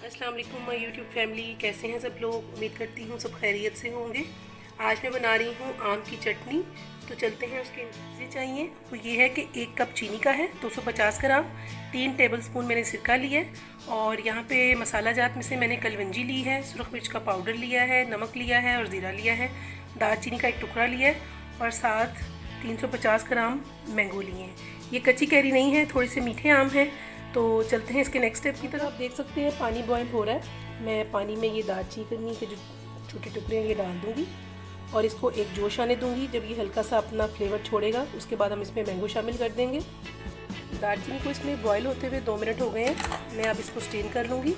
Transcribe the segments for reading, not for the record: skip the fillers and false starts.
अस्सलाम वालेकुम my YouTube family, कैसे हैं सब लोग। उम्मीद करती हूँ सब खैरियत से होंगे। आज मैं बना रही हूँ आम की चटनी। तो चलते हैं, उसके इंग्रेडिएंट्स चाहिए। तो ये है कि 1 कप चीनी का है 250 ग्राम, 3 टेबलस्पून मैंने सिरका लिया है, और यहाँ पे मसाला जात में से मैंने कलवंजी ली है, सुरख मिर्च का पाउडर लिया है, नमक लिया है और ज़ीरा लिया है, दालचीनी का 1 टुकड़ा लिया है और साथ 350 ग्राम मैंगो लिए हैं। ये कच्ची कैरी नहीं है, थोड़े से मीठे आम हैं। तो चलते हैं इसके नेक्स्ट स्टेप की तरफ। आप देख सकते हैं पानी बॉयल हो रहा है। मैं पानी में ये दालचीनी के जो छोटे टुकड़े हैं ये डाल दूँगी और इसको एक जोश आने दूँगी। जब ये हल्का सा अपना फ्लेवर छोड़ेगा उसके बाद हम इसमें मैंगो शामिल कर देंगे। दालचीनी को इसमें बॉयल होते हुए 2 मिनट हो गए हैं। मैं अब इसको स्टेन कर लूँगी।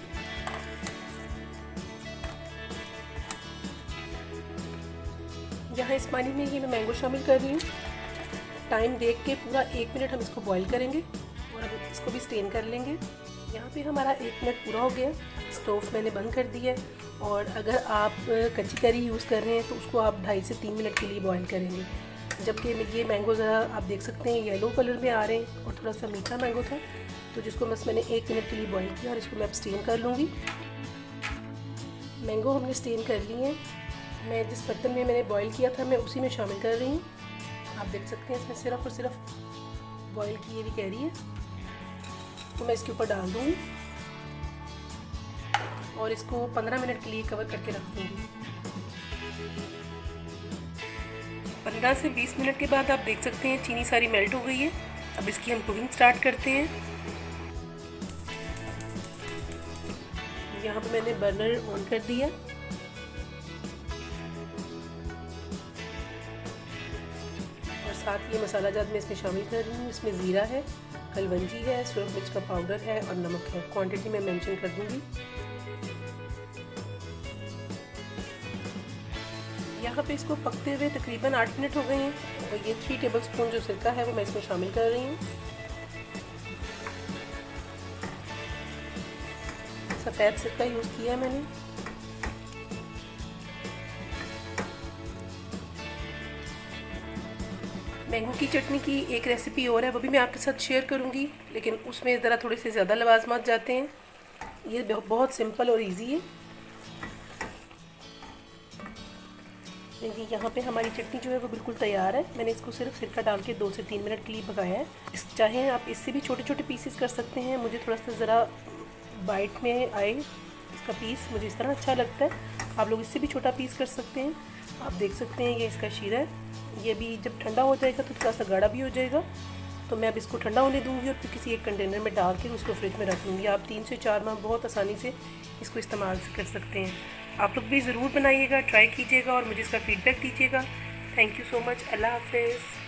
यहाँ इस पानी में ये मैं मैंगो शामिल कर रही हूँ। टाइम देख के पूरा 1 मिनट हम इसको बॉयल करेंगे और अब इसको भी स्टेन कर लेंगे। यहाँ पे हमारा 1 मिनट पूरा हो गया। स्टोव मैंने बंद कर दिया है, और अगर आप कच्ची कैरी यूज़ कर रहे हैं तो उसको आप 2.5 से 3 मिनट के लिए बॉयल करेंगे। जबकि ये मैंगो ज़रा आप देख सकते हैं येलो कलर में आ रहे हैं और थोड़ा सा मीठा मैंगो था, तो जिसको बस मैंने 1 मिनट के लिए बॉयल किया और इसको मैं अब स्टेन कर लूँगी। मैंगो हमने स्टेन कर लिए हैं। मैं जिस बर्तन में मैंने बॉयल किया था मैं उसी में शामिल कर रही हूँ। आप देख सकते हैं इसमें सिर्फ और सिर्फ बॉयल की हुई कैरी है, तो मैं इसके ऊपर डाल दूँगी और इसको 15 मिनट के लिए कवर करके रख दूँगी। 15 से 20 मिनट के बाद आप देख सकते हैं चीनी सारी मेल्ट हो गई है। अब इसकी हम कुकिंग स्टार्ट करते हैं। यहाँ पे मैंने बर्नर ऑन कर दिया और साथ ये मसाला जात मैं इसमें शामिल कर रही हूँ। इसमें ज़ीरा है, कलवंजी है, सुरख मिर्च का पाउडर है और नमक है। क्वांटिटी मैं मेंशन कर दूँगी। यहाँ पे इसको पकते हुए तकरीबन 8 मिनट हो गए हैं और ये 3 टेबलस्पून जो सिरका है वो मैं इसमें शामिल कर रही हूँ। सफ़ेद सिरका यूज़ किया है मैंने। मैंगो की चटनी की एक रेसिपी और है, वो भी मैं आपके साथ शेयर करूँगी, लेकिन उसमें ज़रा थोड़े से ज़्यादा लवाज़मात जाते हैं। ये बहुत सिंपल और इजी है। देखिए यहाँ पे हमारी चटनी जो है वो बिल्कुल तैयार है। मैंने इसको सिर्फ सिरका डाल के 2 से 3 मिनट के लिए पकाया है। चाहे आप इससे भी छोटे छोटे पीसेस कर सकते हैं। मुझे थोड़ा सा ज़रा बाइट में आए इसका पीस, मुझे इस तरह अच्छा लगता है। आप लोग इससे भी छोटा पीस कर सकते हैं। आप देख सकते हैं ये इसका शीरा है। ये भी जब ठंडा हो जाएगा तो थोड़ा सा गाढ़ा भी हो जाएगा। तो मैं अब इसको ठंडा होने दूँगी और फिर किसी एक कंटेनर में डाल के उसको फ्रिज में रख दूँगी। आप 3 से 4 माह बहुत आसानी से इसको इस्तेमाल कर सकते हैं। आप लोग भी ज़रूर बनाइएगा, ट्राई कीजिएगा और मुझे इसका फ़ीडबैक दीजिएगा। Thank you so much. अल्लाह हाफ़िज़।